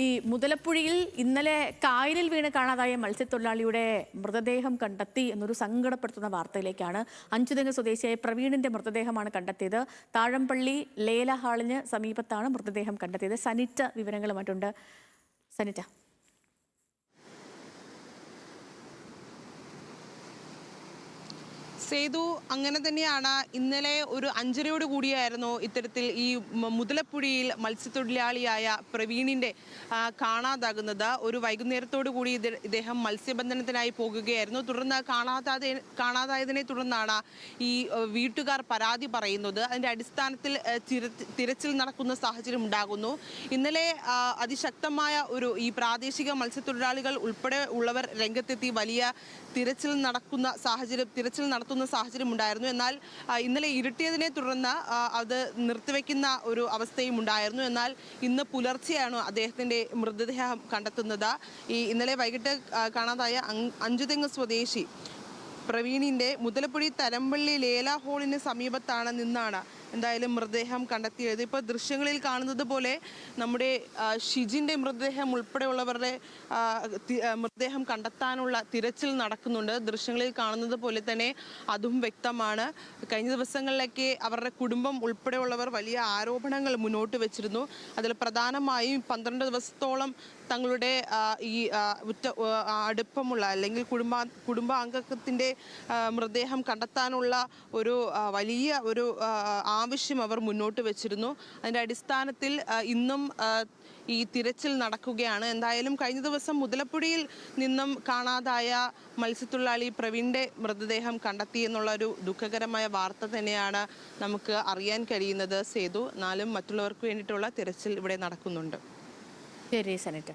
ഈ മുതലപ്പുഴയിൽ ഇന്നലെ കായലിൽ വീണ് കാണാതായ മത്സ്യത്തൊഴിലാളിയുടെ മൃതദേഹം കണ്ടെത്തി എന്നൊരു സങ്കടപ്പെടുത്തുന്ന വാർത്തയിലേക്കാണ്. അഞ്ചുതെങ്ങ് സ്വദേശിയായ പ്രവീണിന്റെ മൃതദേഹമാണ് കണ്ടെത്തിയത്. താഴമ്പള്ളി ലേല ഹാളിന് സമീപത്താണ് മൃതദേഹം കണ്ടെത്തിയത്. സനിറ്റ വിവരങ്ങളുമായിട്ടുണ്ട്. സനിറ്റ. സേതു, അങ്ങനെ തന്നെയാണ്. ഇന്നലെ ഒരു 5:30 കൂടിയായിരുന്നു ഇത്തരത്തിൽ ഈ മുതലപ്പുഴയിൽ മത്സ്യത്തൊഴിലാളിയായ പ്രവീണിന്റെ കാണാതാകുന്നത്. ഒരു വൈകുന്നേരത്തോടു കൂടി ഇദ്ദേഹം മത്സ്യബന്ധനത്തിനായി പോകുകയായിരുന്നു. തുടർന്ന് കാണാതായതിനെ തുടർന്നാണ് ഈ വീട്ടുകാർ പരാതി പറയുന്നത്. അതിന്റെ അടിസ്ഥാനത്തിൽ തിരച്ചിൽ നടക്കുന്ന സാഹചര്യം ഉണ്ടാകുന്നു. ഇന്നലെ അതിശക്തമായ ഈ പ്രാദേശിക മത്സ്യത്തൊഴിലാളികൾ ഉൾപ്പെടെ ഉള്ളവർ രംഗത്തെത്തി വലിയ തിരച്ചിൽ നടത്തുന്ന സാഹചര്യം ഉണ്ടായിരുന്നു. എന്നാൽ ഇന്നലെ ഇരുട്ടിയതിനെ തുടർന്ന് അത് നിർത്തിവെക്കുന്ന ഒരു അവസ്ഥയും ഉണ്ടായിരുന്നു. എന്നാൽ ഇന്ന് പുലർച്ചെയാണ് അദ്ദേഹത്തിന്റെ മൃതദേഹം കണ്ടെത്തുന്നത്. ഇന്നലെ വൈകിട്ട് കാണാതായ അഞ്ചുതെങ്ങ് സ്വദേശി പ്രവീണിന്റെ മുതലപ്പുഴി തരമ്പള്ളി ലേല ഹാളിന് സമീപത്താണ് നിന്നാണ് എന്തായാലും മൃതദേഹം കണ്ടെത്തിയത്. ഇപ്പോൾ ദൃശ്യങ്ങളിൽ കാണുന്നത് പോലെ നമ്മുടെ ഷിജിന്റെ മൃതദേഹം ഉൾപ്പെടെയുള്ളവരുടെ മൃതദേഹം കണ്ടെത്താനുള്ള തിരച്ചിൽ നടക്കുന്നുണ്ട്. ദൃശ്യങ്ങളിൽ കാണുന്നത് പോലെ തന്നെ അതും വ്യക്തമാണ്. കഴിഞ്ഞ ദിവസങ്ങളിലൊക്കെ അവരുടെ കുടുംബം ഉൾപ്പെടെയുള്ളവർ വലിയ ആരോപണങ്ങൾ മുന്നോട്ട് വെച്ചിരുന്നു. അതിൽ പ്രധാനമായും 12 ദിവസത്തോളം തങ്ങളുടെ ഈ അടുപ്പമുള്ള അല്ലെങ്കിൽ കുടുംബാംഗത്തിന്റെ മൃതദേഹം കണ്ടെത്താനുള്ള ഒരു വലിയ ഒരു ആവശ്യം അവർ മുന്നോട്ട് വെച്ചിരുന്നു. അതിന്റെ അടിസ്ഥാനത്തിൽ ഇന്നും ഈ തിരച്ചിൽ നടക്കുകയാണ്. എന്തായാലും കഴിഞ്ഞ ദിവസം മുതലപ്പുഴയിൽ നിന്നും കാണാതായ മത്സ്യത്തൊഴിലാളി പ്രവീണിന്റെ മൃതദേഹം കണ്ടെത്തി എന്നുള്ള ഒരു ദുഃഖകരമായ വാർത്ത തന്നെയാണ് നമുക്ക് അറിയാൻ കഴിയുന്നത്. സേതു, എന്നാലും മറ്റുള്ളവർക്ക് വേണ്ടിയിട്ടുള്ള തിരച്ചിൽ ഇവിടെ നടക്കുന്നുണ്ട്. ശരി സനിറ്റ.